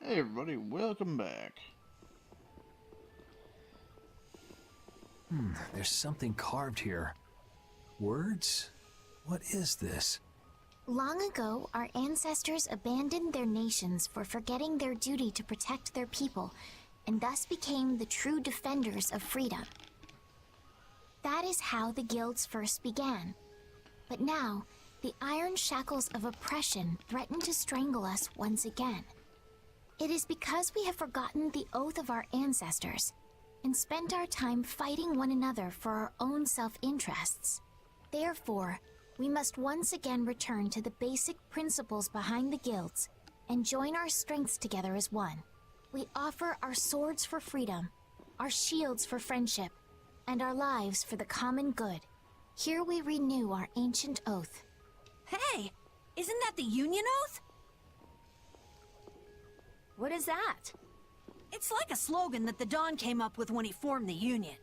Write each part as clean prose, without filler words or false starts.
Hey everybody, welcome back. There's something carved here. Words? What is this? Long ago, our ancestors abandoned their nations for forgetting their duty to protect their people, and thus became the true defenders of freedom. That is how the guilds first began. But now, the iron shackles of oppression threaten to strangle us once again. It is because we have forgotten the oath of our ancestors and spent our time fighting one another for our own self-interests. Therefore, we must once again return to the basic principles behind the guilds and join our strengths together as one. We offer our swords for freedom, our shields for friendship, and our lives for the common good. Here we renew our ancient oath. Hey, isn't that the Union Oath? What is that? It's like a slogan that the Don came up with when he formed the Union.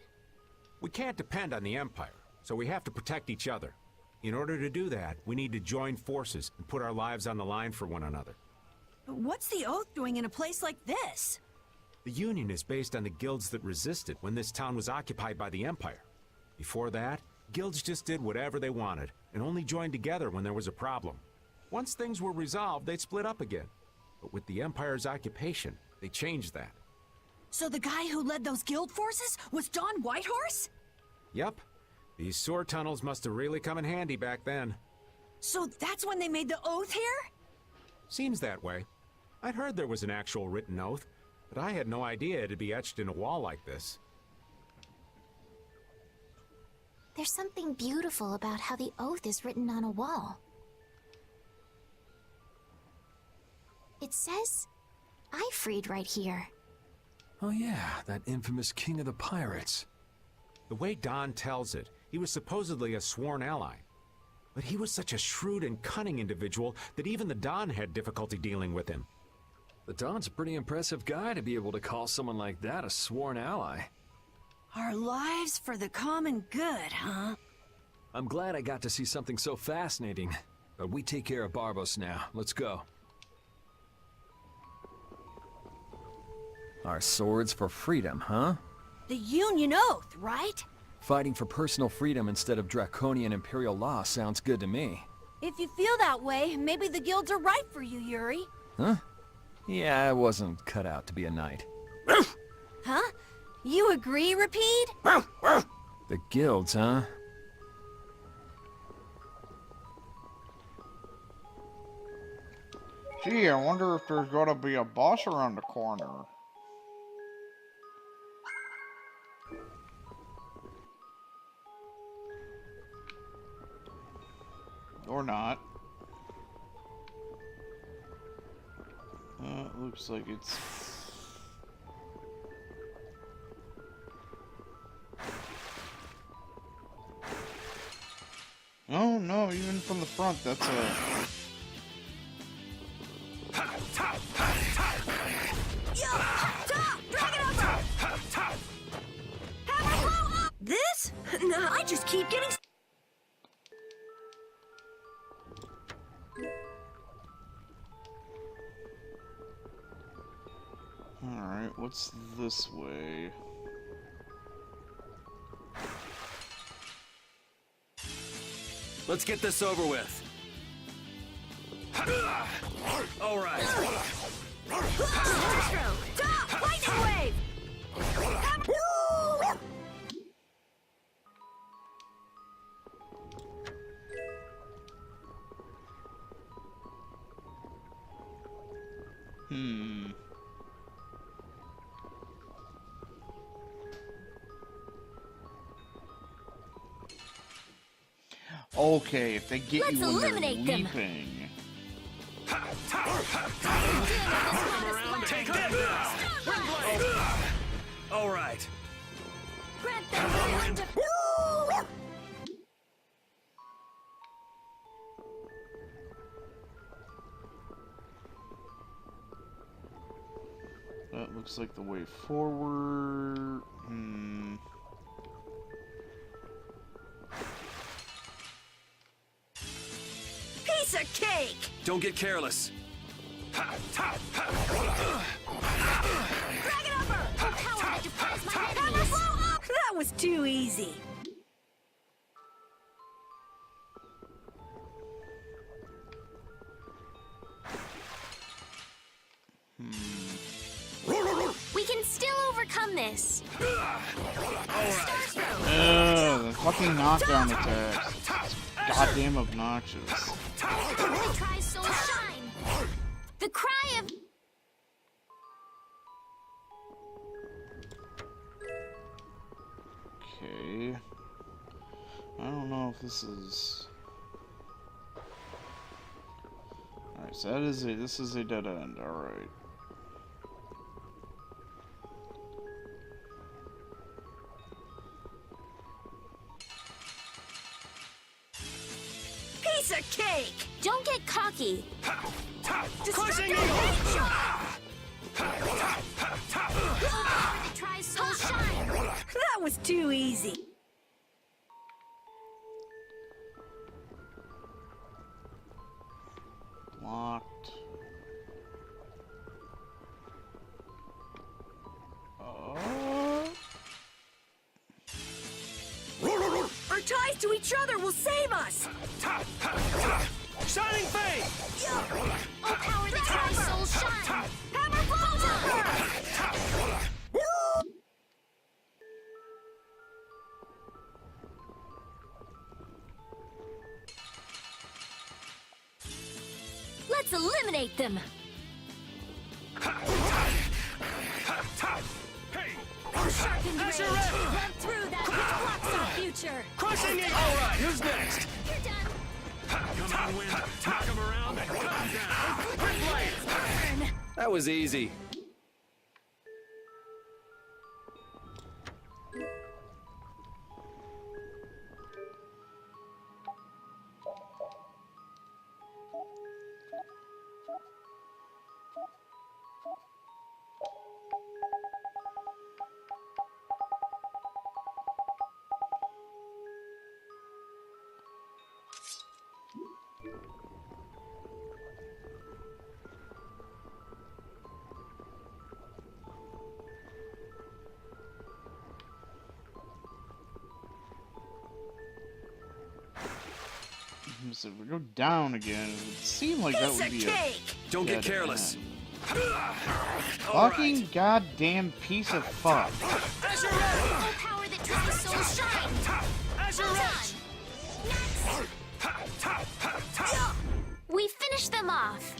We can't depend on the Empire, so we have to protect each other. In order to do that, we need to join forces and put our lives on the line for one another. But what's the Oath doing in a place like this? The Union is based on the guilds that resisted when this town was occupied by the Empire. Before that, guilds just did whatever they wanted and only joined together when there was a problem. Once things were resolved, they'd split up again. But with the Empire's occupation, they changed that. So the guy who led those guild forces was Don Whitehorse? Yep. These sewer tunnels must have really come in handy back then. So that's when they made the Oath here? Seems that way. I'd heard there was an actual written oath, but I had no idea it'd be etched in a wall like this. There's something beautiful about how the oath is written on a wall. It says, "I freed" right here. Oh yeah, that infamous king of the pirates. The way Don tells it, he was supposedly a sworn ally. But he was such a shrewd and cunning individual that even the Don had difficulty dealing with him. The Don's a pretty impressive guy to be able to call someone like that a sworn ally. Our lives for the common good, huh? I'm glad I got to see something so fascinating. But we take care of Barbos now. Let's go. Our swords for freedom, huh? The Union Oath, right? Fighting for personal freedom instead of draconian imperial law sounds good to me. If you feel that way, maybe the guilds are right for you, Yuri. Huh? Yeah, I wasn't cut out to be a knight. Huh? You agree, Rapide? The guilds, huh? Gee, I wonder if there's gotta be a boss around the corner. Or not. It looks like it's... Oh no, even from the front, that's a... This? No, I just keep getting... Alright, what's this way? Let's get this over with. All right. Lightning wave! Okay, if they get Let's you when they're eliminate them. leaping. Take that now. All right. Grant them the right to... That looks like the way forward. Piece of cake! Don't get careless. That was too easy. We can still overcome this. The fucking knockdown attacks. Goddamn obnoxious. Try soul shine. The cry of... Okay. I don't know if this is... Alright, so that is this is a dead end, alright. Piece of cake! Don't get cocky. Crushing Try soul shine. That was too easy. Locked. Our ties to each other will save us! Shining Fate! Oh, power that try soul shine. Hammer Bolter! Let's eliminate them. Sharpened blade. Run through that. Which blocks our future. Crushing it! Alright, who's next? You're done. Come on, Wind. Knock him around and cut him down. That was easy. So if we go down again, it would seem like that would be a Don't get dead careless. end. Fucking goddamn piece of fuck. Full power that tries soul shine. Next. We finish them off.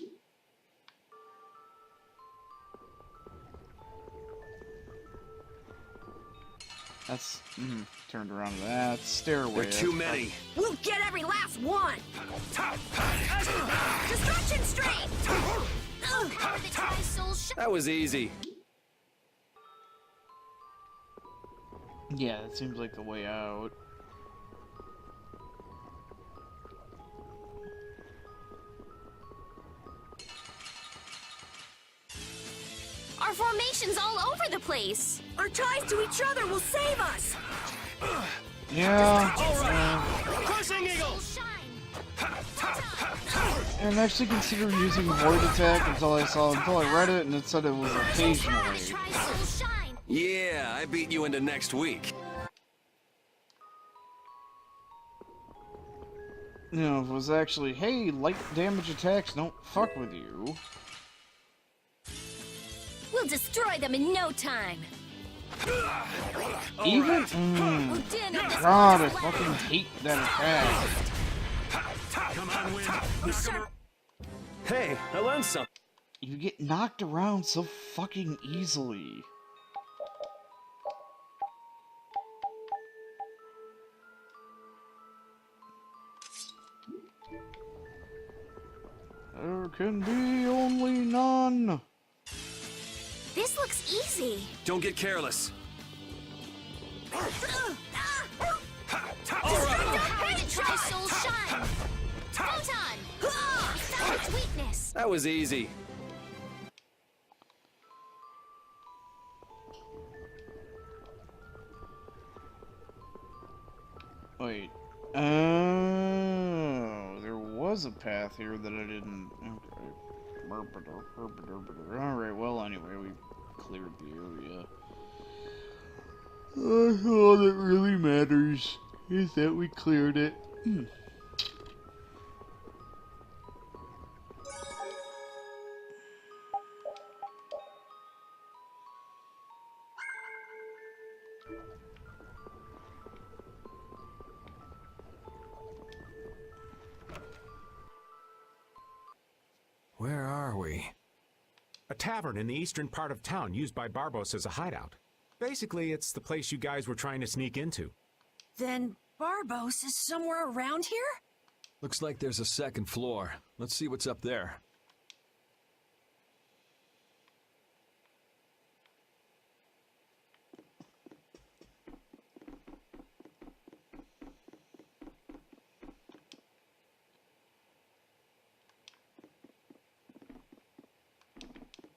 That's turned around to that stairway. There are too many. We'll get every last one! Destruction Strain! Power that tries soul shine. That was easy. Yeah, it seems like the way out. Our formation's all over the place. Our ties to each other will save us! Yeah. Crushing Eagle! Soul shine. And actually considered using Void Attack until I read it and it said it was occasionally. Try soul shine. Yeah, I beat you into next week. You know, if it was actually, hey, light damage attacks don't fuck with you. We'll destroy them in no time. Even? Din of this God, I world's fucking land. hate that attack. Come on, Wind. Knock him around. Hey, I learned something. You get knocked around so fucking easily. There can be only none. This looks easy. Don't get careless. Power that tries soul shine. Photon. We found its weakness. That was easy. Wait. Oh, there was a path here that I didn't. Okay. Alright, well, anyway, we cleared the area. All that really matters is that we cleared it. Where are we? A tavern in the eastern part of town used by Barbos as a hideout. Basically, it's the place you guys were trying to sneak into. Then Barbos is somewhere around here? Looks like there's a second floor. Let's see what's up there.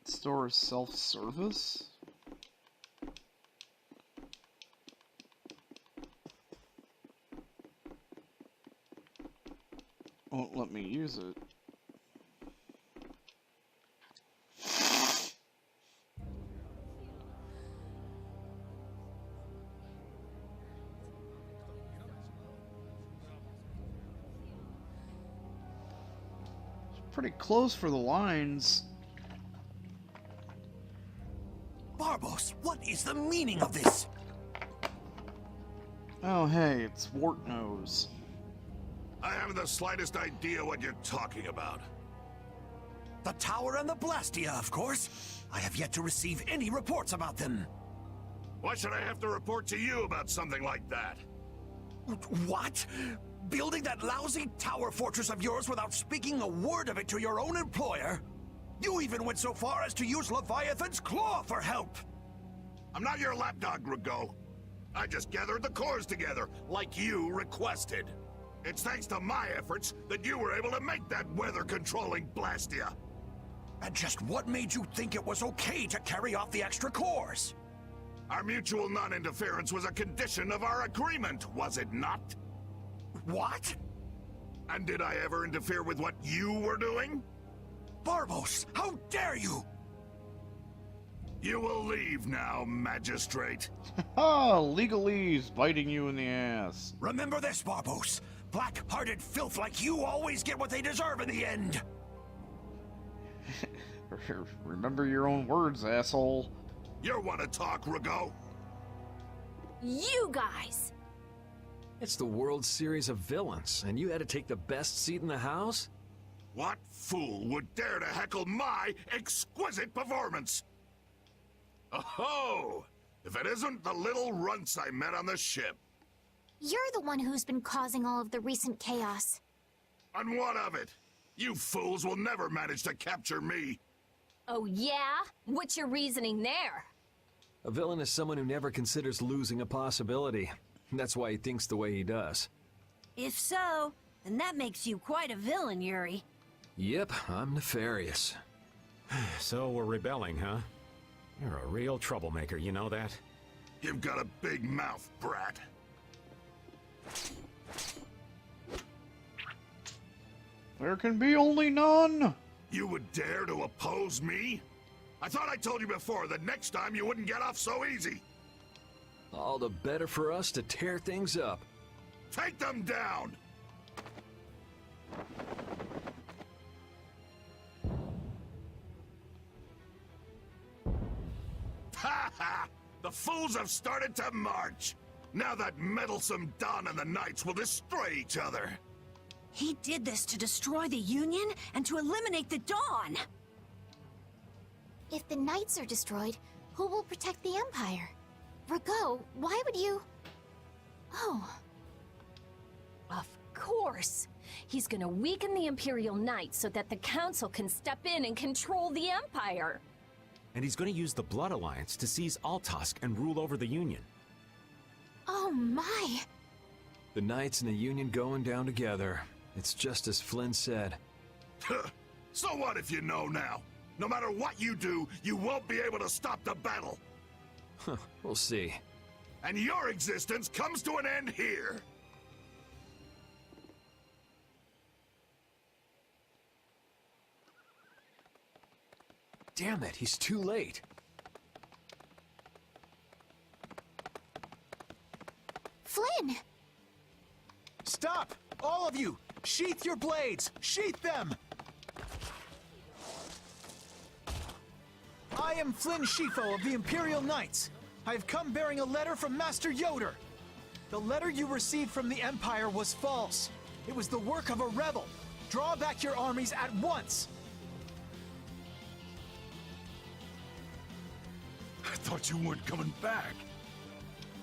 Store is self-service? Won't let me use it. It's pretty close for the lines. Barbos, what is the meaning of this? Oh hey, it's Wartnose. I haven't the slightest idea what you're talking about. The tower and the Blastia, of course. I have yet to receive any reports about them. Why should I have to report to you about something like that? What? Building that lousy tower fortress of yours without speaking a word of it to your own employer? You even went so far as to use Leviathan's Claw for help! I'm not your lapdog, Rigaud. I just gathered the cores together, like you requested. It's thanks to my efforts that you were able to make that weather-controlling Blastia. And just what made you think it was okay to carry off the extra cores? Our mutual non-interference was a condition of our agreement, was it not? What? And did I ever interfere with what you were doing? Barbos, how dare you! You will leave now, Magistrate. Ah, legalese biting you in the ass. Remember this, Barbos. Black-hearted filth like you always get what they deserve in the end. Remember your own words, asshole. You want to talk, Rigaud? You guys! It's the World Series of Villains, and you had to take the best seat in the house? What fool would dare to heckle my exquisite performance? Oh, if it isn't the little runts I met on the ship. You're the one who's been causing all of the recent chaos. And what of it? You fools will never manage to capture me. Oh yeah? What's your reasoning there? A villain is someone who never considers losing a possibility. That's why he thinks the way he does. If so, then that makes you quite a villain, Yuri. Yep, I'm nefarious. So we're rebelling, huh? You're a real troublemaker, you know that? You've got a big mouth, brat. There can be only none. You would dare to oppose me? I thought I told you before that next time you wouldn't get off so easy. All the better for us to tear things up. Take them down! Ha ha! The fools have started to march! Now that meddlesome Dawn and the Knights will destroy each other! He did this to destroy the Union and to eliminate the Dawn! If the Knights are destroyed, who will protect the Empire? Rigaud, why would you... Oh. Of course! He's gonna weaken the Imperial Knights so that the Council can step in and control the Empire! And he's going to use the Blood Alliance to seize Altosk and rule over the Union. Oh my! The Knights and the Union going down together. It's just as Flynn said. So what if you know now? No matter what you do, you won't be able to stop the battle! We'll see. And your existence comes to an end here! Damn it, he's too late. Flynn! Stop! All of you! Sheath your blades! Sheath them! I am Flynn Shifo of the Imperial Knights. I have come bearing a letter from Master Yoder. The letter you received from the Empire was false. It was the work of a rebel. Draw back your armies at once! I thought you weren't coming back.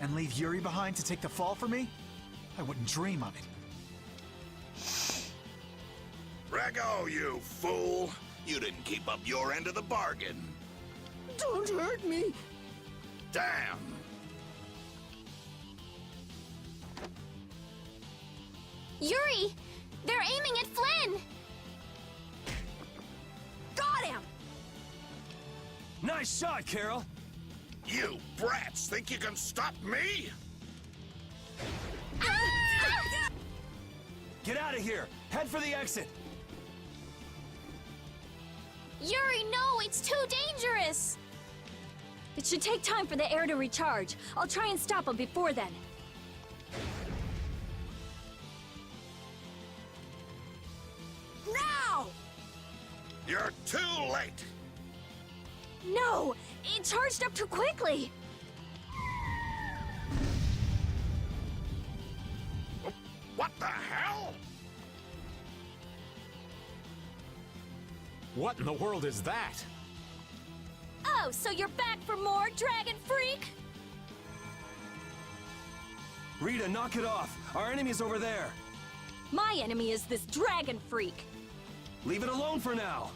And leave Yuri behind to take the fall for me? I wouldn't dream of it. Rego, you fool! You didn't keep up your end of the bargain. Don't hurt me! Damn! Yuri! They're aiming at Flynn! Got him! Nice shot, Carol. You brats think you can stop me? Get out of here. Head for the exit. Yuri, no! It's too dangerous! It should take time for the air to recharge. I'll try and stop him before then. Now! You're too late! No! It charged up too quickly! What the hell? What in the world is that? Oh, so you're back for more, Dragon Freak? Rita, knock it off. Our enemy's over there. My enemy is this Dragon Freak. Leave it alone for now.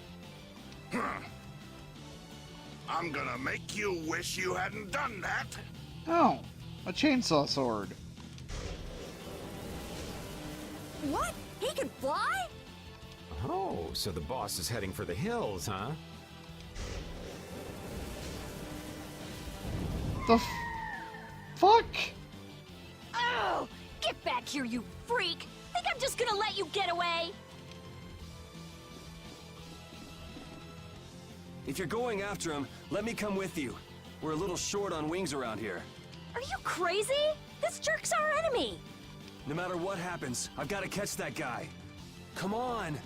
I'm gonna make you wish you hadn't done that. Oh, a chainsaw sword. What? He can fly? Oh, so the boss is heading for the hills, huh? The fuck? Oh! Get back here, you freak! Think I'm just gonna let you get away? If you're going after him, let me come with you. We're a little short on wings around here. Are you crazy? This jerk's our enemy! No matter what happens, I've got to catch that guy. Come on!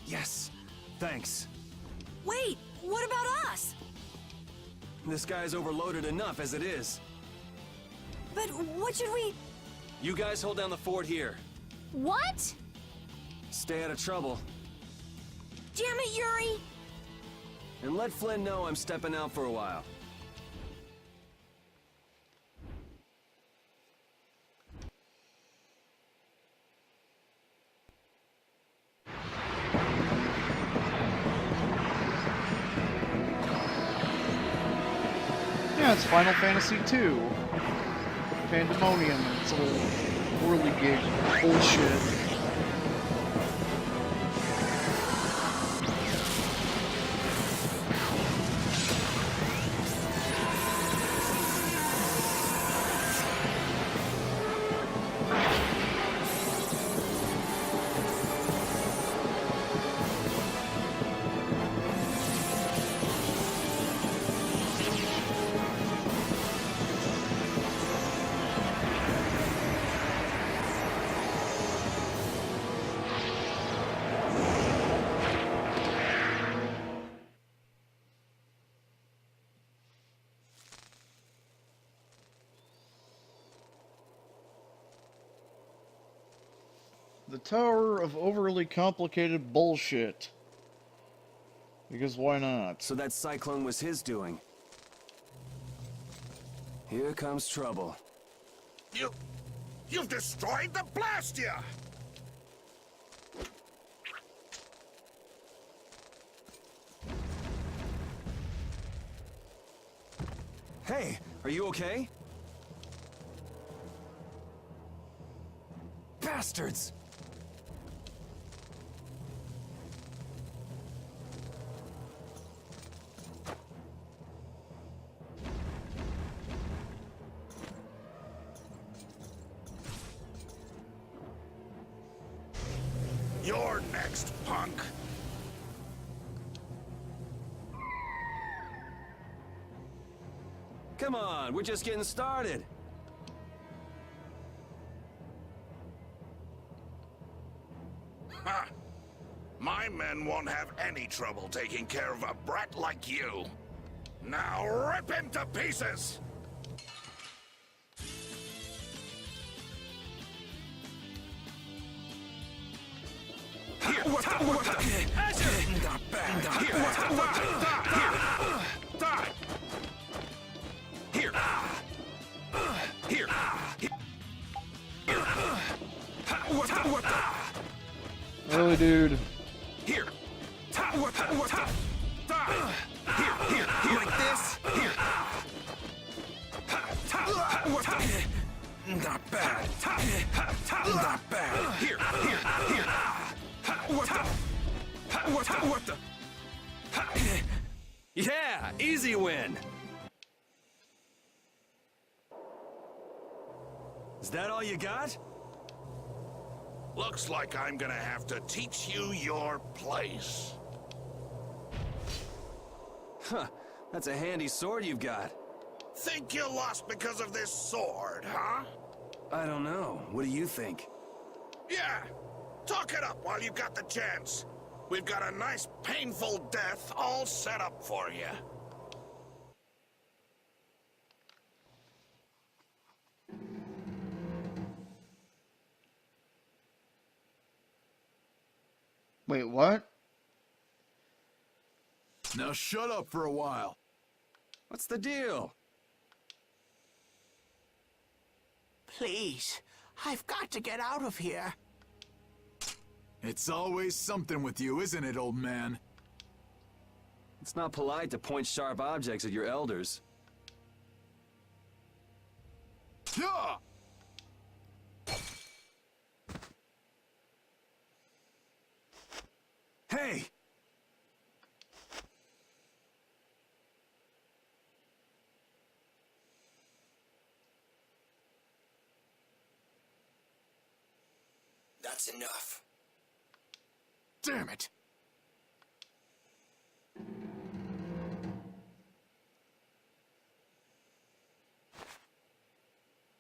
Yes! Thanks. Wait, what about us? This guy's overloaded enough as it is. But what should we... You guys hold down the fort here. What? Stay out of trouble. Damn it, Yuri! And let Flynn know I'm stepping out for a while. Yeah, it's Final Fantasy II. Pandemonium, it's all whirligig bullshit. The Tower of Overly Complicated Bullshit. Because why not? So that cyclone was his doing. Here comes trouble. You've destroyed the Blastia! Hey, are you okay? Bastards! You're next, punk. Come on, we're just getting started. Ha! My men won't have any trouble taking care of a brat like you. Now rip him to pieces! Here, not bad. Here, die. Here. Here. What the? Really, dude. Here. What the? Die. Here. Like this. Here. What the? Not bad. Not bad. Here. What the? Yeah, easy win. Is that all you got? Looks like I'm gonna have to teach you your place. Huh, that's a handy sword you've got. Think you lost because of this sword, huh? I don't know. What do you think? Yeah. Talk it up while you've got the chance. We've got a nice, painful death all set up for you. Wait, what? Now shut up for a while. What's the deal? Please, I've got to get out of here. It's always something with you, isn't it, old man? It's not polite to point sharp objects at your elders. Yeah! Hey! That's enough. Damn it!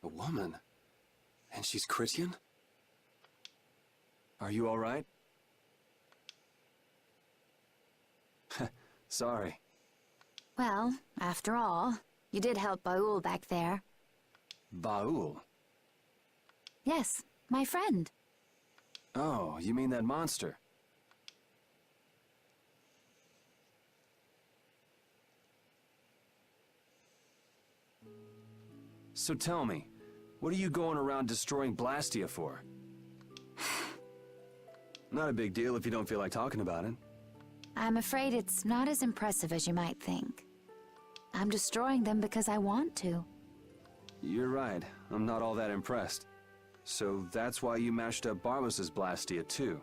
A woman? And she's Christian? Are you all right? Sorry. Well, after all, you did help Baul back there. Baul? Yes, my friend. Oh, you mean that monster? So tell me, what are you going around destroying Blastia for? Not a big deal if you don't feel like talking about it. I'm afraid it's not as impressive as you might think. I'm destroying them because I want to. You're right, I'm not all that impressed. So that's why you mashed up Barbos's Blastia too?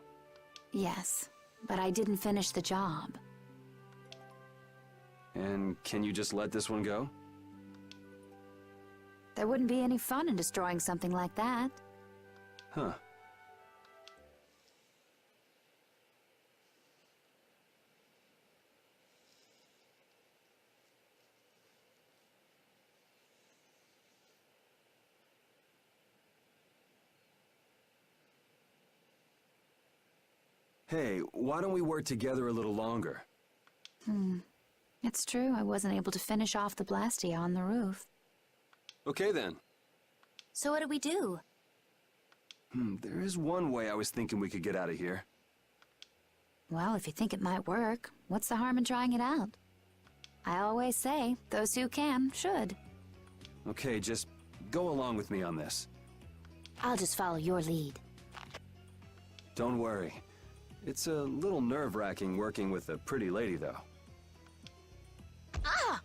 Yes, but I didn't finish the job. And can you just let this one go? There wouldn't be any fun in destroying something like that. Huh. Hey, why don't we work together a little longer? It's true, I wasn't able to finish off the Blastia on the roof. Okay then. So what do we do? There is one way I was thinking we could get out of here. Well, if you think it might work, what's the harm in trying it out? I always say, those who can, should. Okay, just go along with me on this. I'll just follow your lead. Don't worry. It's a little nerve-wracking working with a pretty lady, though. Ah!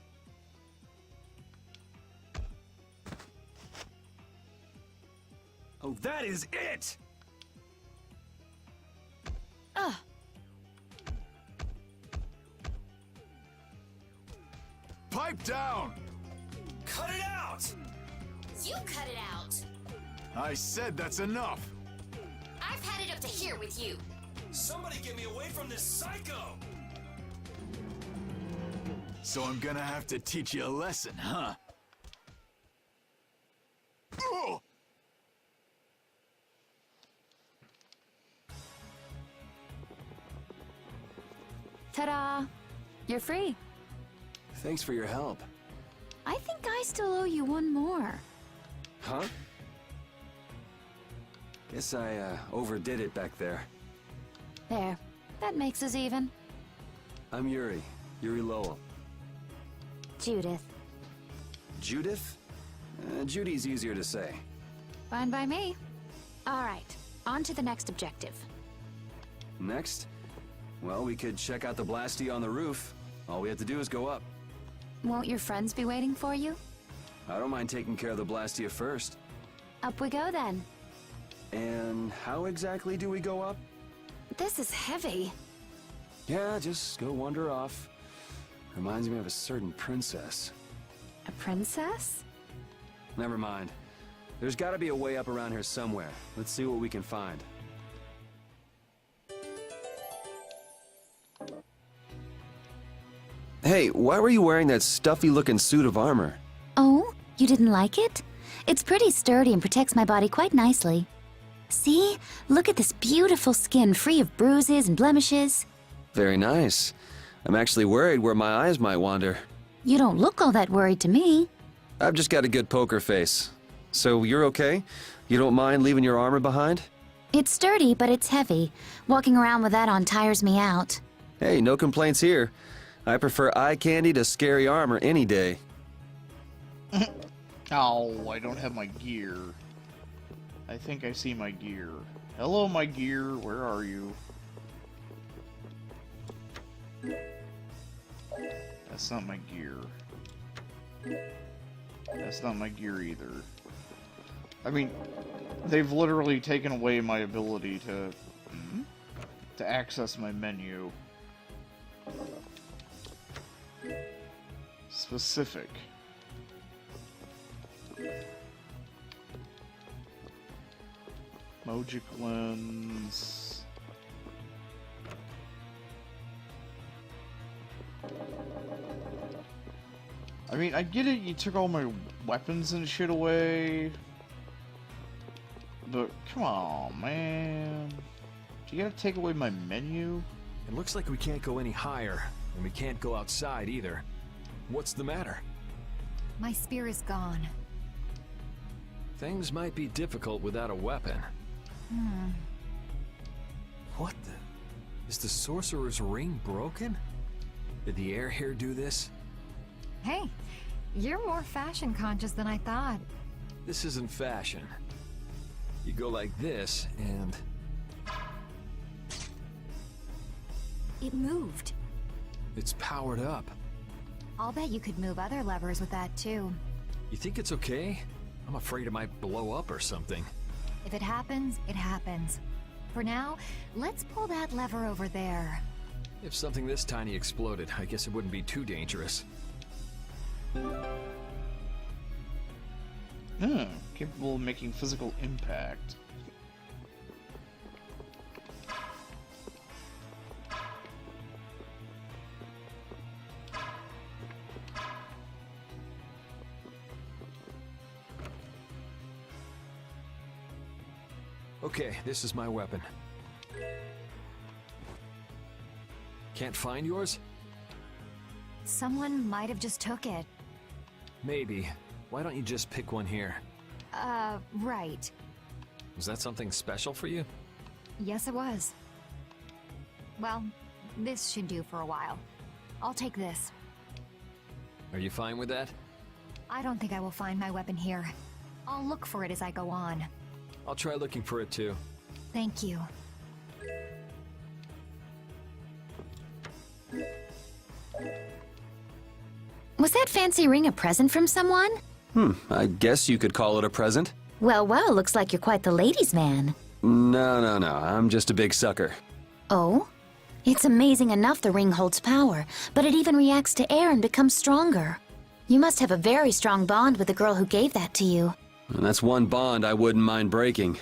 Oh, that is it! Pipe down! Cut it out! You cut it out! I said that's enough. I've had it up to here with you. Somebody get me away from this psycho! So I'm gonna have to teach you a lesson, huh? Ta-da! You're free. Thanks for your help. I think I still owe you one more. Huh? Guess I, overdid it back there. There. That makes us even. I'm Yuri. Yuri Lowell. Judith. Judith? Judy's easier to say. Fine by me. All right. On to the next objective. Next? Well, we could check out the Blasty on the roof. All we have to do is go up. Won't your friends be waiting for you? I don't mind taking care of the Blastia first. Up we go then. And how exactly do we go up? This is heavy. Yeah, just go wander off. Reminds me of a certain princess. A princess? Never mind. There's gotta be a way up around here somewhere. Let's see what we can find. Hey, why were you wearing that stuffy-looking suit of armor? Oh, you didn't like it? It's pretty sturdy and protects my body quite nicely. See? Look at this beautiful skin free of bruises and blemishes. Very nice. I'm actually worried where my eyes might wander. You don't look all that worried to me. I've just got a good poker face. So you're okay? You don't mind leaving your armor behind? It's sturdy, but it's heavy. Walking around with that on tires me out. Hey, no complaints here. I prefer eye candy to scary armor any day. Oh, I don't have my gear. I think I see my gear. Hello, my gear. Where are you? That's not my gear. That's not my gear either. I mean, they've literally taken away my ability to access my menu. Specific. Mojic lens. I mean, I get it, you took all my weapons and shit away. But, come on, man. Do you gotta take away my menu? It looks like we can't go any higher, and we can't go outside either. What's the matter? My spear is gone. Things might be difficult without a weapon. What the? Is the sorcerer's ring broken? Did the air here do this? Hey, you're more fashion conscious than I thought. This isn't fashion. You go like this, and... It moved. it's powered up. I'll bet you could move other levers with that too. You think it's okay? I'm afraid it might blow up or something. If it happens, it happens. For now, let's pull that lever over there. If something this tiny exploded, I guess it wouldn't be too dangerous. Capable of making physical impact. Okay, this is my weapon. Can't find yours? Someone might have just took it. Maybe. Why don't you just pick one here? Right. Was that something special for you? Yes, it was. Well, this should do for a while. I'll take this. Are you fine with that? I don't think I will find my weapon here. I'll look for it as I go on. I'll try looking for it too. Thank you. Was that fancy ring a present from someone? I guess you could call it a present. Well, looks like you're quite the ladies' man. No. I'm just a big sucker. Oh? It's amazing enough the ring holds power, but it even reacts to air and becomes stronger. You must have a very strong bond with the girl who gave that to you. And that's one bond I wouldn't mind breaking.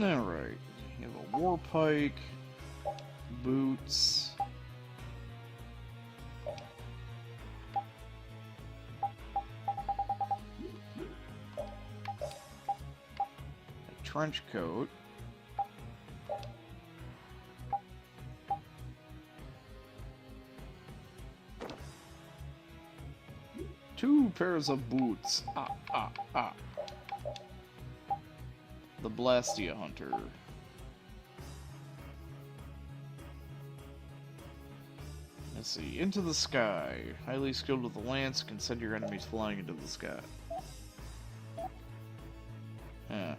Alright. You have a war pike, boots. A trench coat. Two pairs of boots. The Blastia Hunter. Let's see. Into the sky. Highly skilled with the lance, can send your enemies flying into the sky. Yeah.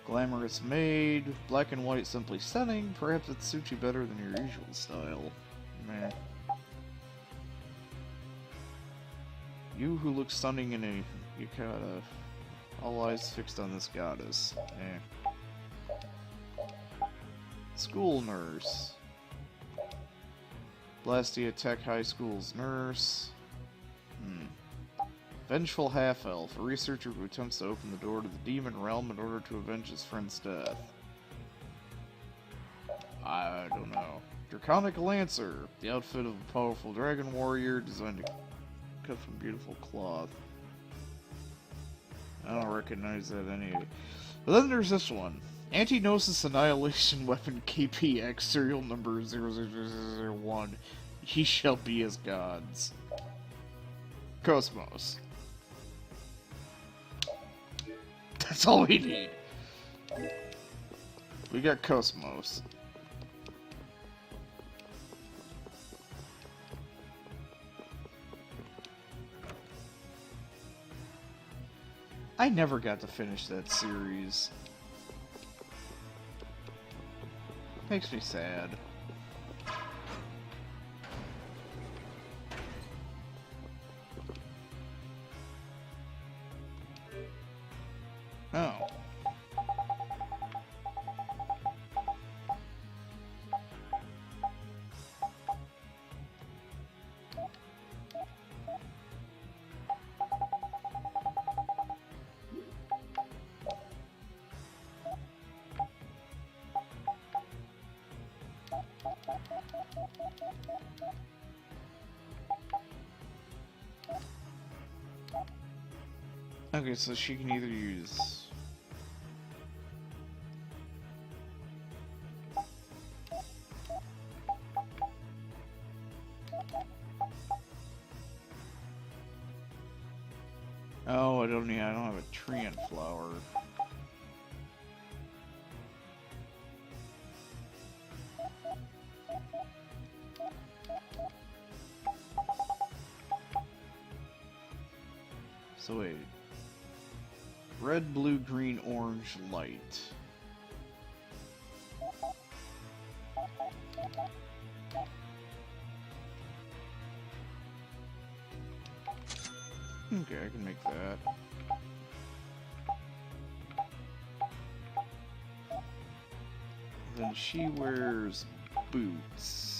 Glamorous maid, black and white simply stunning. Perhaps it suits you better than your usual style. Meh. You who look stunning in a yukata, all eyes fixed on this goddess. School nurse. Blastia Tech High School's nurse. Vengeful half-elf, a researcher who attempts to open the door to the demon realm in order to avenge his friend's death. I don't know. Draconic Lancer, the outfit of a powerful dragon warrior designed to cut from beautiful cloth. I don't recognize that any. But then there's this one. Anti-Gnosis Annihilation Weapon KPX, serial number 00001. Ye shall be as gods. Cosmos. That's all we need. We got Cosmos. I never got to finish that series. Makes me sad. Oh. Okay, so she can either use... Oh, I don't have a treant flower. So wait. Red, blue, green, orange, light. Okay, I can make that. Then she wears boots.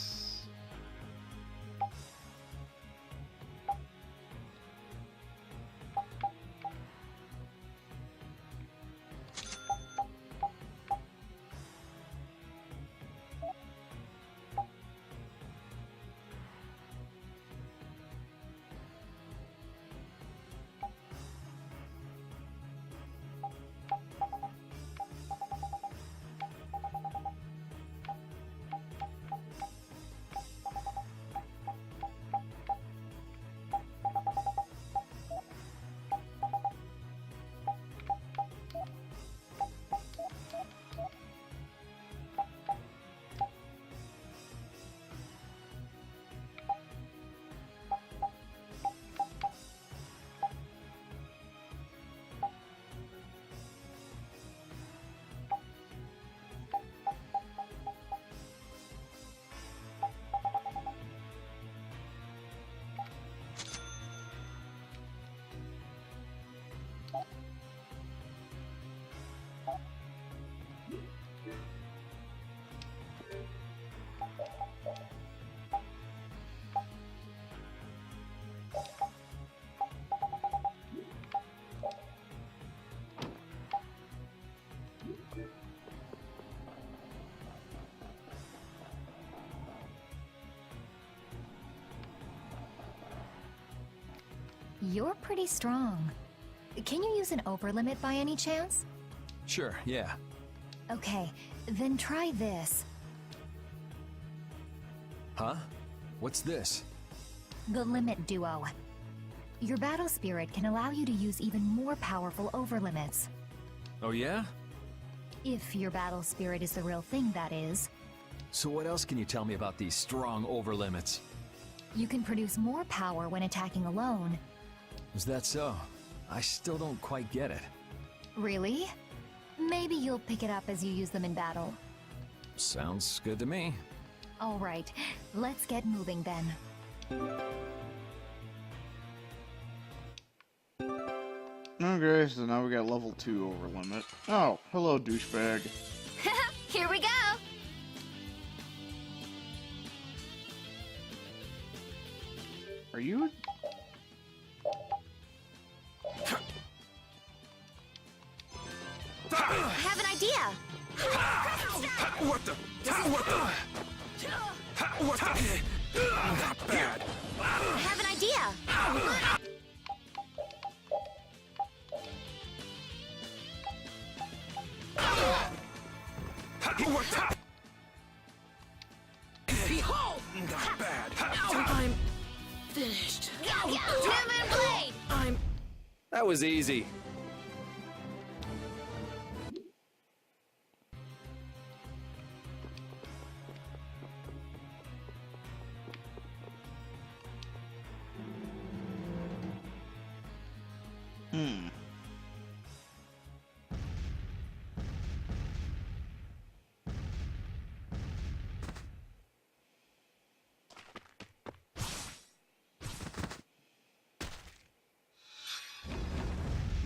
You're pretty strong. Can you use an overlimit by any chance? Sure, yeah. Okay, then try this. Huh? What's this? The Limit Duo. Your battle spirit can allow you to use even more powerful overlimits. Oh yeah? If your battle spirit is the real thing, that is. So what else can you tell me about these strong overlimits? You can produce more power when attacking alone. Is that so? I still don't quite get it. Really? Maybe you'll pick it up as you use them in battle. Sounds good to me. Alright, let's get moving then. Okay, so now we got level 2 over limit. Oh, hello, douchebag. Here we go! Are you? I have an idea! What the? What the? What the? Not bad. I have an idea! What the? Behold! Not bad. I'm finished. Human blade! That was easy.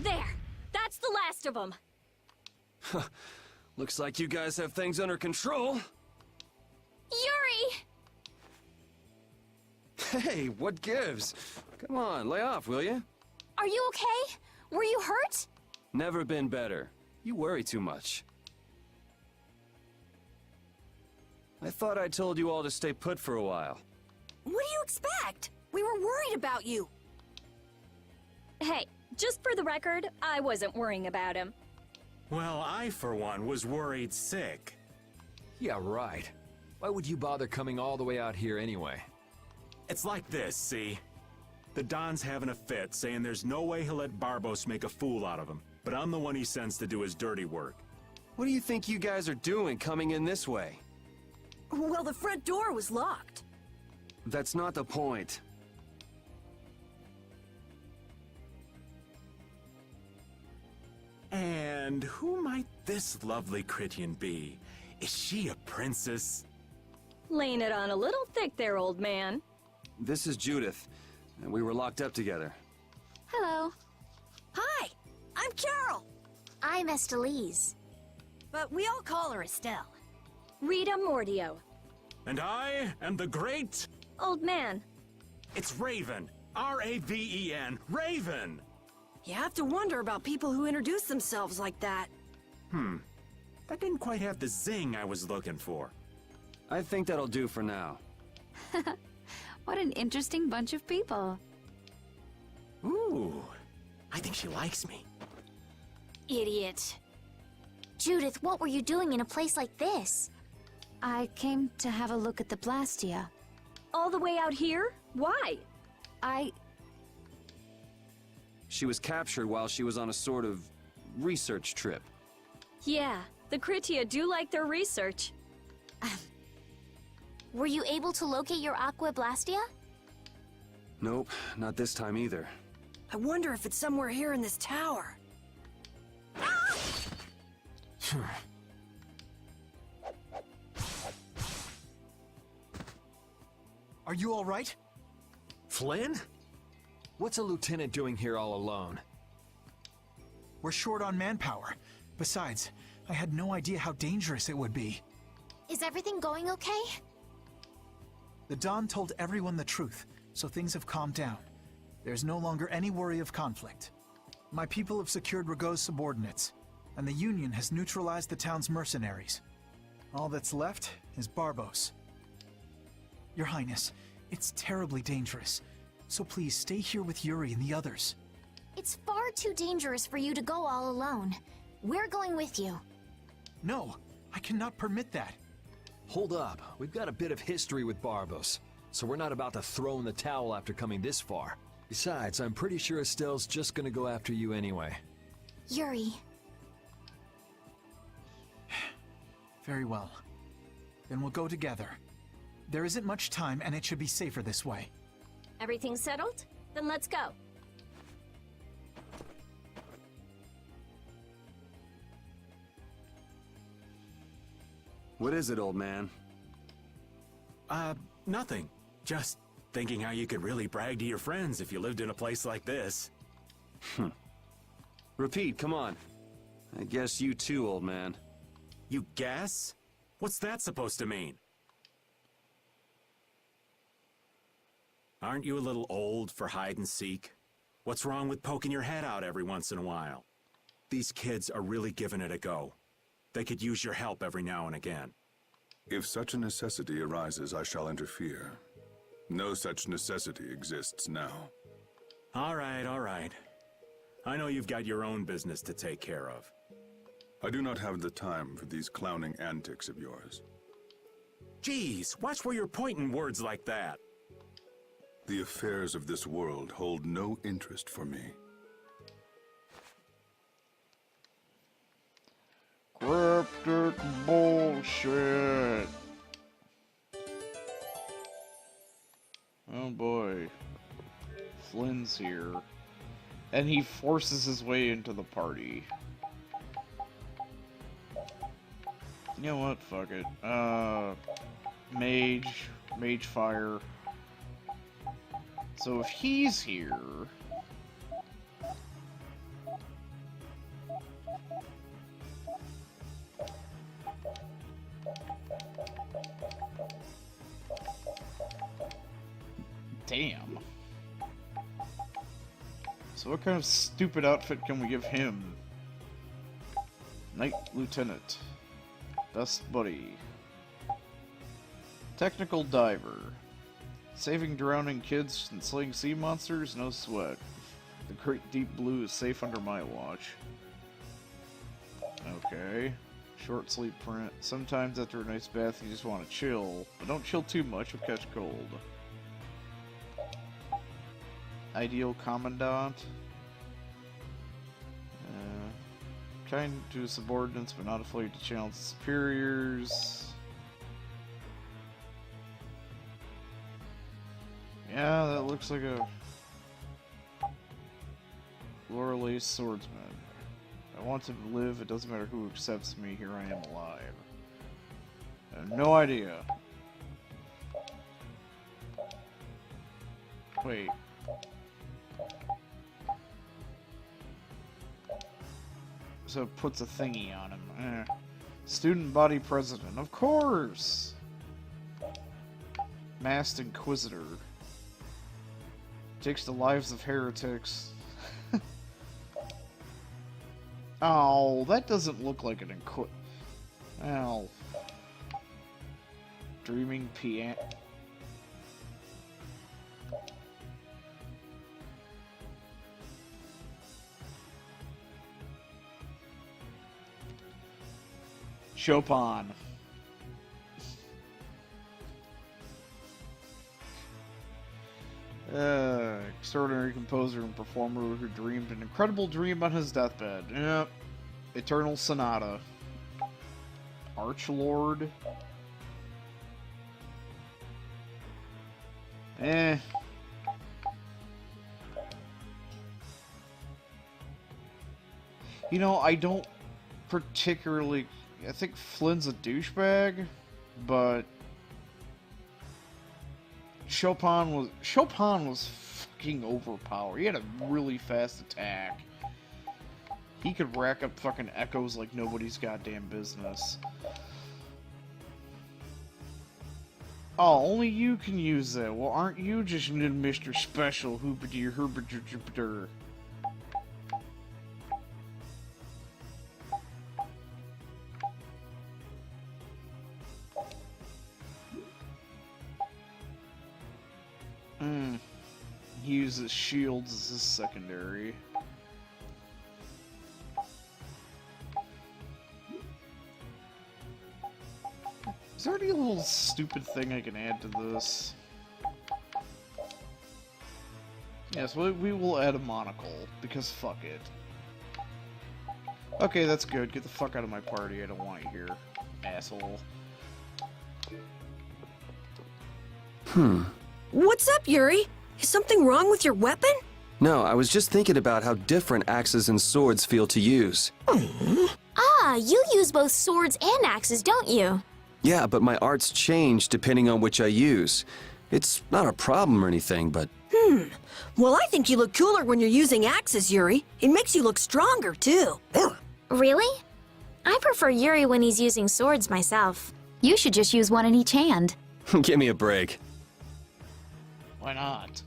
There! That's the last of them! Looks like you guys have things under control. Yuri! Hey, what gives? Come on, lay off, will you? Are you okay? Were you hurt? Never been better. You worry too much. I thought I told you all to stay put for a while. What do you expect? We were worried about you. Hey, just for the record, I wasn't worrying about him. Well, I, for one, was worried sick. Yeah, right. Why would you bother coming all the way out here anyway? It's like this, see? The Don's having a fit, saying there's no way he'll let Barbos make a fool out of him. But I'm the one he sends to do his dirty work. What do you think you guys are doing coming in this way? Well, the front door was locked. That's not the point. And who might this lovely Critian be? Is she a princess? Laying it on a little thick there, old man. This is Judith, and we were locked up together. Hello. Hi, I'm Carol. I'm Estelise. But we all call her Estelle. Rita Mordio. And I am the great... Old man. It's Raven. R-A-V-E-N. Raven! You have to wonder about people who introduce themselves like that. That didn't quite have the zing I was looking for. I think that'll do for now. What an interesting bunch of people. Ooh, I think she likes me. Idiot. Judith, what were you doing in a place like this? I came to have a look at the Blastia. All the way out here? Why? She was captured while she was on a sort of research trip. Yeah, the Critia do like their research. Were you able to locate your Aqua Blastia? Nope, not this time either. I wonder if it's somewhere here in this tower. Are you all right? Flynn? What's a lieutenant doing here all alone? We're short on manpower. Besides, I had no idea how dangerous it would be. Is everything going okay? The Don told everyone the truth, so things have calmed down. There's no longer any worry of conflict. My people have secured Rigaud's subordinates, and the Union has neutralized the town's mercenaries. All that's left is Barbos. Your Highness, it's terribly dangerous. So please stay here with Yuri and the others. It's far too dangerous for you to go all alone. We're going with you. No, I cannot permit that. Hold up. We've got a bit of history with Barbos, so we're not about to throw in the towel after coming this far. Besides, I'm pretty sure Estelle's just gonna go after you anyway. Yuri. Very well. Then we'll go together. There isn't much time, and it should be safer this way. Everything settled? Then let's go. What is it, old man? Nothing. Just thinking how you could really brag to your friends if you lived in a place like this. Repeat, come on. I guess you too, old man. You guess? What's that supposed to mean? Aren't you a little old for hide and seek? What's wrong with poking your head out every once in a while? These kids are really giving it a go. They could use your help every now and again. If such a necessity arises, I shall interfere. No such necessity exists now. All right, all right. I know you've got your own business to take care of. I do not have the time for these clowning antics of yours. Geez, watch where you're pointing words like that. The affairs of this world hold no interest for me. Cryptic bullshit. Oh boy. Flynn's here. And he forces his way into the party. You know what? Fuck it. Mage fire. So if he's here... Damn. So what kind of stupid outfit can we give him? Knight Lieutenant. Best buddy. Technical diver. Saving drowning kids and slaying sea monsters? No sweat. The great deep blue is safe under my watch. Okay. Short sleep print. Sometimes after a nice bath you just want to chill. But don't chill too much, you'll catch cold. Ideal Commandant. Kind to subordinates, but not afraid to challenge superiors. Yeah, that looks like a Lorelei swordsman. I want to live, it doesn't matter who accepts me, here I am alive. I have no idea. Wait. So it puts a thingy on him. Student body president, of course! Masked Inquisitor. Takes the lives of heretics. Oh, that doesn't look like an Ow. Dreaming piano. Chopin. Extraordinary composer and performer who dreamed an incredible dream on his deathbed. Yep. Eternal Sonata. Archlord. You know, I don't particularly... I think Flynn's a douchebag, but Chopin was fucking overpowered. He had a really fast attack. He could rack up fucking echoes like nobody's goddamn business. Oh, only you can use that. Well, aren't you just Mr. Special Hoopity Herbert? He uses shields as his secondary. Is there any little stupid thing I can add to this? Yes, we will add a monocle, because fuck it. Okay, that's good. Get the fuck out of my party. I don't want you here, asshole. What's up, Yuri? Is something wrong with your weapon? No, I was just thinking about how different axes and swords feel to use. Ah, you use both swords and axes, don't you? Yeah, but my arts change depending on which I use. It's not a problem or anything, but... Well, I think you look cooler when you're using axes, Yuri. It makes you look stronger, too. Really? I prefer Yuri when he's using swords myself. You should just use one in each hand. Give me a break. Why not?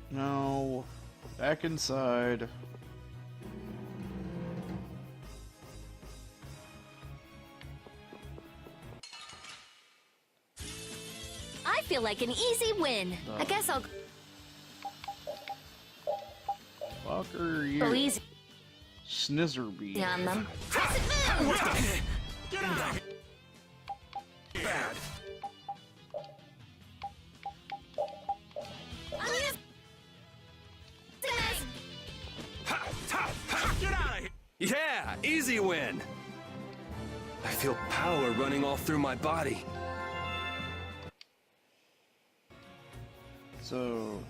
No. Back inside. I feel like an easy win. I guess I'll Fucker, you. go easy Snizzerby. on them. Crescent move! Get out of here! Bad. Get out of here! Yeah, easy win! I feel power running all through my body. So,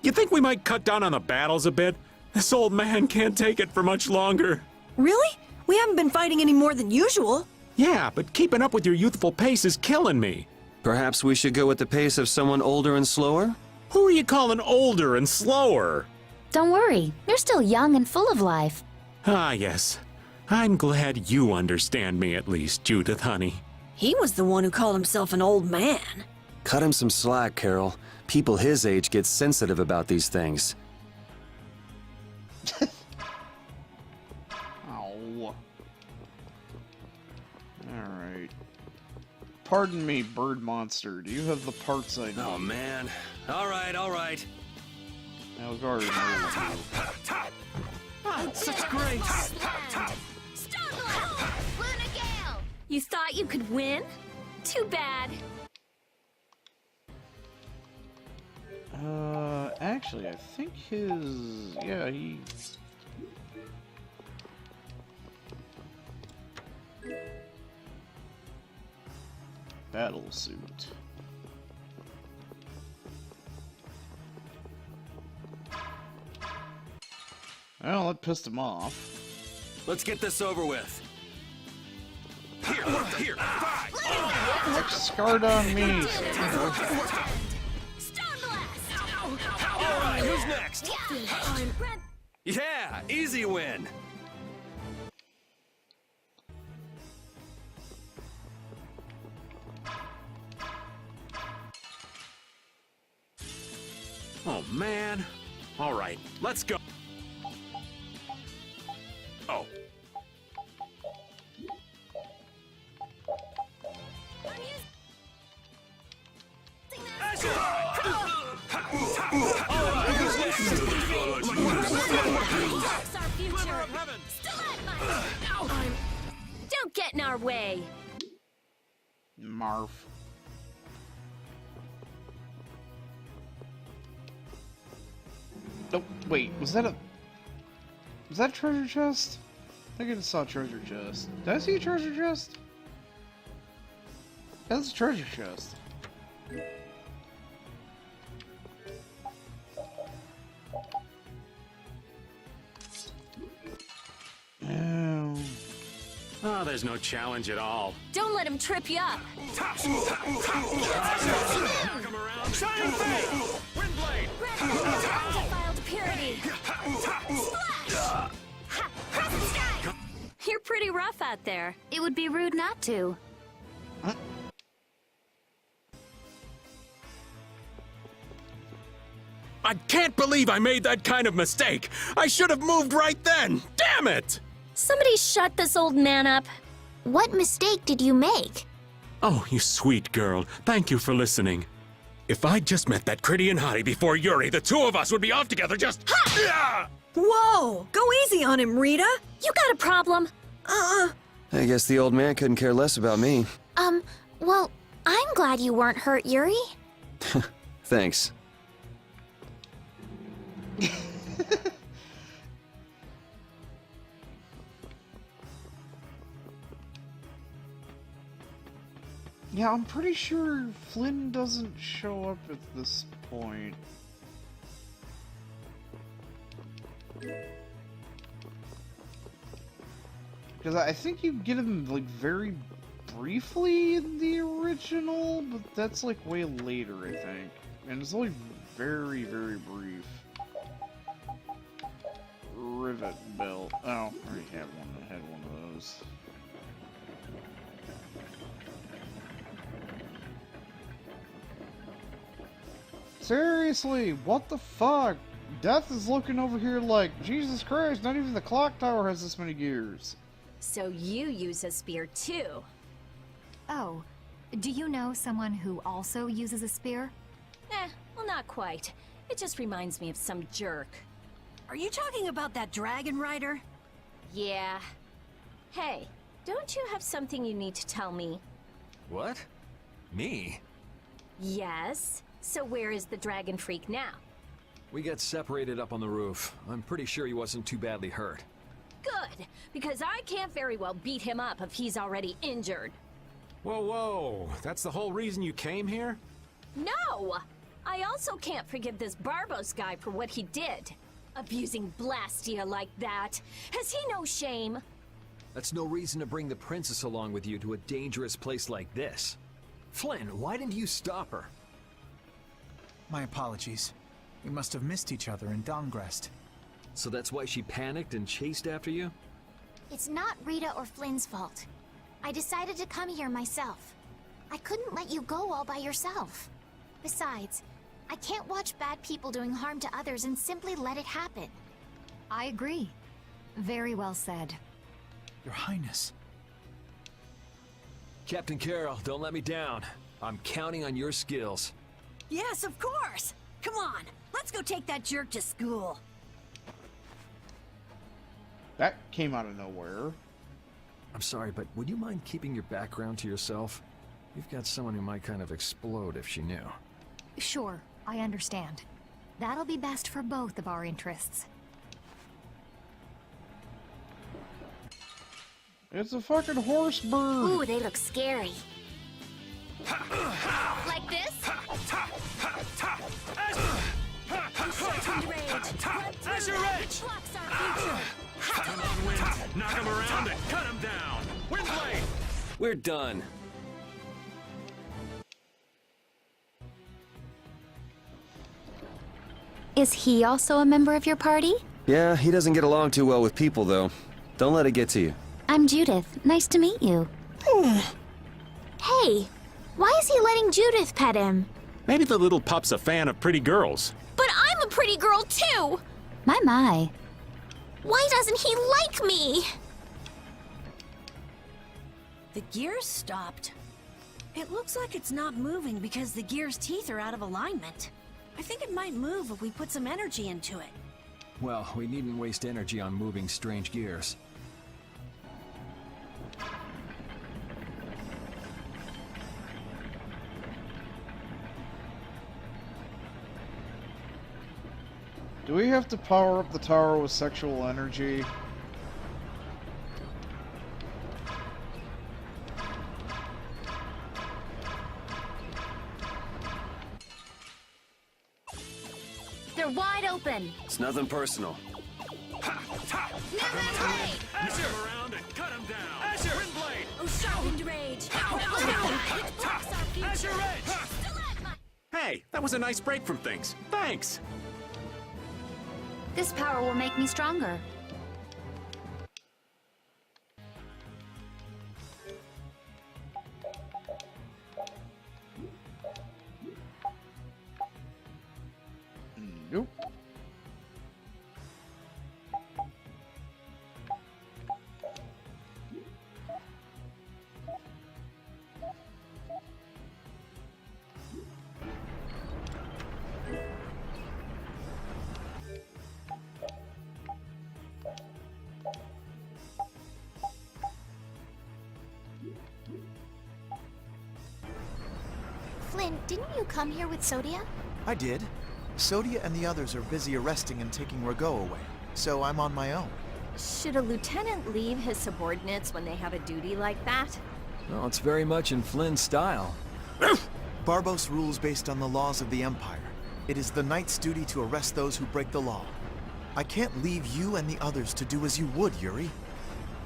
You think we might cut down on the battles a bit? This old man can't take it for much longer. Really? We haven't been fighting any more than usual. Yeah, but keeping up with your youthful pace is killing me. Perhaps we should go with the pace of someone older and slower? Who are you calling older and slower? Don't worry, you're still young and full of life. Ah, yes. I'm glad you understand me at least, Judith, honey. He was the one who called himself an old man. Cut him some slack, Carol. People his age get sensitive about these things. ow. Alright. Pardon me, bird monster. Do you have the parts I need? Oh, man. All right, all right. Now we've already moved you. Such grace! Luna Gale! You thought you could win? Too bad. Actually, I think his... Yeah, he... Battle suit. Well, that pissed him off. Let's get this over with. Here, Scarred on me. Stone Blast! All right, who's next? Red Yeah, easy win. Oh, man. All right, let's go. Oh. That's our future. Don't get in our way. Marv. Oh, wait, was that a treasure chest? I think I just saw a treasure chest. Did I see a treasure chest? That's a treasure chest. Oh. Oh, there's no challenge at all. Don't let him trip you up. Come around. Windblade! Undefiled purity. Splash! Ha! Crescent strike! You're pretty rough out there. It would be rude not to. I can't believe I made that kind of mistake. I should have moved right then. Damn it! Somebody shut this old man up. What mistake did you make? Oh, you sweet girl. Thank you for listening. If I'd just met that Critty hottie before Yuri, the two of us would be off together just... Ha! Whoa! Go easy on him, Rita! You got a problem? I guess the old man couldn't care less about me. Well, I'm glad you weren't hurt, Yuri. Thanks. Yeah, I'm pretty sure Flynn doesn't show up at this point. Because I think you get him, like, very briefly in the original, but that's, like, way later, I think. And it's only very, very brief. Rivet belt. Oh, I already had one. I had one of those. Seriously, what the fuck? Death is looking over here like, Jesus Christ, not even the clock tower has this many gears. So you use a spear too? Oh, do you know someone who also uses a spear? Well, not quite. It just reminds me of some jerk. Are you talking about that dragon rider? Yeah. Hey, don't you have something you need to tell me? What? Me? Yes. So where is the dragon freak now? We got separated up on the roof. I'm pretty sure he wasn't too badly hurt. Good, because I can't very well beat him up if he's already injured. Whoa, whoa. That's the whole reason you came here? No! I also can't forgive this Barbos guy for what he did. Abusing Blastia like that. Has he no shame? That's no reason to bring the princess along with you to a dangerous place like this. Flynn, why didn't you stop her? My apologies. We must have missed each other in Dongrest. So that's why she panicked and chased after you? It's not Rita or Flynn's fault. I decided to come here myself. I couldn't let you go all by yourself. Besides, I can't watch bad people doing harm to others and simply let it happen. I agree. Very well said. Your Highness. Captain Carroll, don't let me down. I'm counting on your skills. Yes, of course! Come on, let's go take that jerk to school. That came out of nowhere. I'm sorry, but would you mind keeping your background to yourself? You've got someone who might kind of explode if she knew. Sure, I understand. That'll be best for both of our interests. It's a fucking horse bird. Ooh, they look scary. Like this? Azure Edge! Come on, Wind. Knock him around and cut him down. Windblade! We're done. Is he also a member of your party? Yeah, he doesn't get along too well with people, though. Don't let it get to you. I'm Judith. Nice to meet you. Hey, why is he letting Judith pet him? Maybe the little pup's a fan of pretty girls. But I'm a pretty girl too! My. Why doesn't he like me? The gear's stopped. It looks like it's not moving because the gear's teeth are out of alignment. I think it might move if we put some energy into it. Well, we needn't waste energy on moving strange gears. Do we have to power up the tower with sexual energy? They're wide open. It's nothing personal. Azure around and cut him down. Azure! Windblade! Oh, sharpened rage! Azure Edge! Hey, that was a nice break from things. Thanks! This power will make me stronger. Nope. Didn't you come here with Sodia? I did. Sodia and the others are busy arresting and taking Rago away, so I'm on my own. Should a lieutenant leave his subordinates when they have a duty like that? Well, it's very much in Flynn's style. Barbos rules based on the laws of the Empire. It is the Knight's duty to arrest those who break the law. I can't leave you and the others to do as you would, Yuri.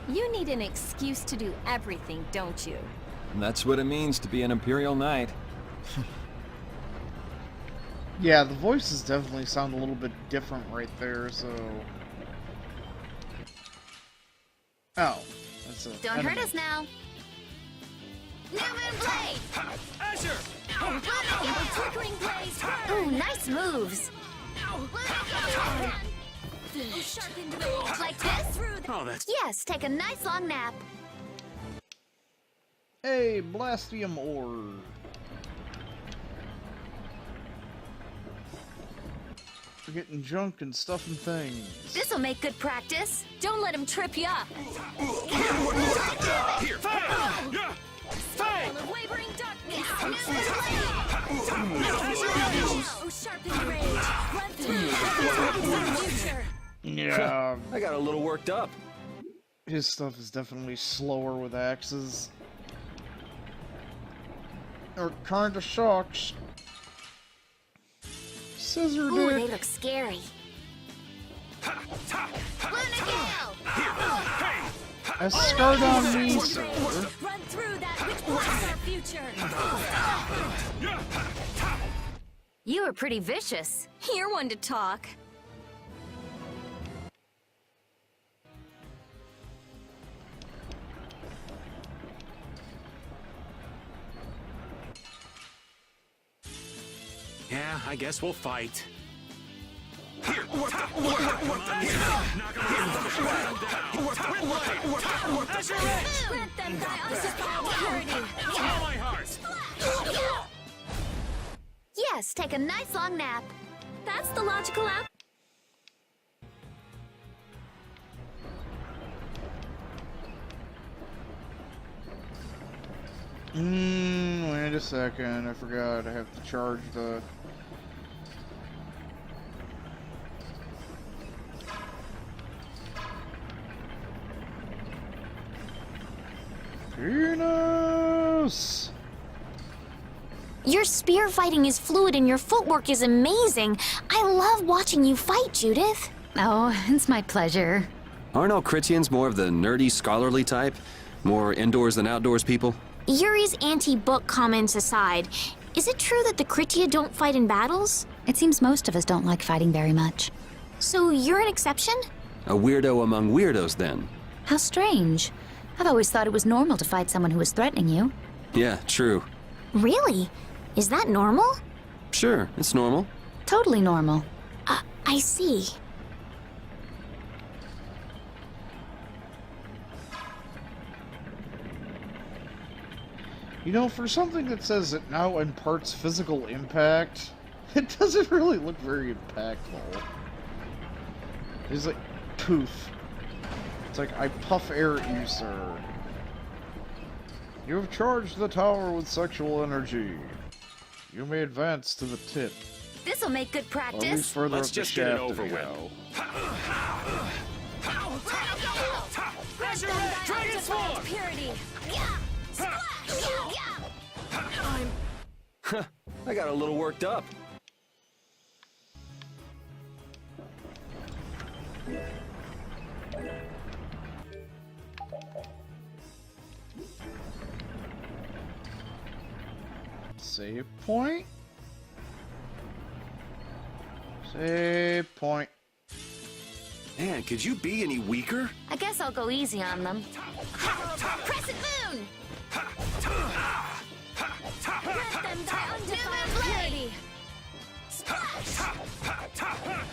You need an excuse to do everything, don't you? And that's what it means to be an Imperial Knight. Yeah, the voices definitely sound a little bit different right there, so... Oh, that's a... Don't hurt us now. New Moon Blade! Asher! Flickering Blaze! Ooh, nice moves. Sharpened blade. Like this? Oh, that's... Yes, take a nice long nap. Hey, Blastium Ore. We're getting junk and stuff and things. This'll make good practice. Don't let him trip you up. Here! Wavering darkness. Oh, sharpened rage. Run through the future. Yeah, I got a little worked up. his stuff is definitely slower with axes. Or kinda sucks. Scissor Ooh, they dick. look scary. A start on me, sir. Run through that which blocks our future. You were pretty vicious. You're one to talk. Yeah, I guess we'll fight. Let them die on purity. Follow my heart! Yes, take a nice long nap. That's the logical out. Wait a second. I forgot. I have to charge the... Venus! Your spear fighting is fluid and your footwork is amazing. I love watching you fight, Judith. Oh, it's my pleasure. Aren't all Critians more of the nerdy, scholarly type? More indoors than outdoors people? Yuri's anti-book comments aside, is it true that the Kritia don't fight in battles? It seems most of us don't like fighting very much. So you're an exception? A weirdo among weirdos, then? How strange. I've always thought it was normal to fight someone who was threatening you. Yeah, true. Really? Is that normal? Sure, it's normal. Totally normal. I see. You know, for something that says it now imparts physical impact, it doesn't really look very impactful. It's like, poof. It's like, I puff air at you, sir. You have charged the tower with sexual energy. You may advance to the tip. This'll make good Or at least practice. further Let's up the just get it shaft over if you with. go. Transform! Purity. I got a little worked up. Save point. Save point. Man, could you be any weaker? I guess I'll go easy on them. Crescent Moon! Let them die undefined purity.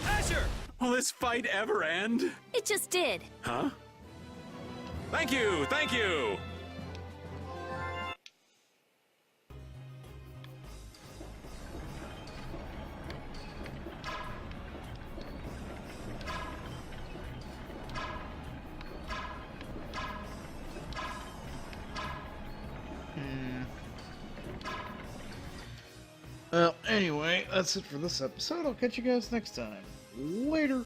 Asher! Will this fight ever end? It just did. Huh? Thank you, thank you! Well, anyway, that's it for this episode. I'll catch you guys next time. Later.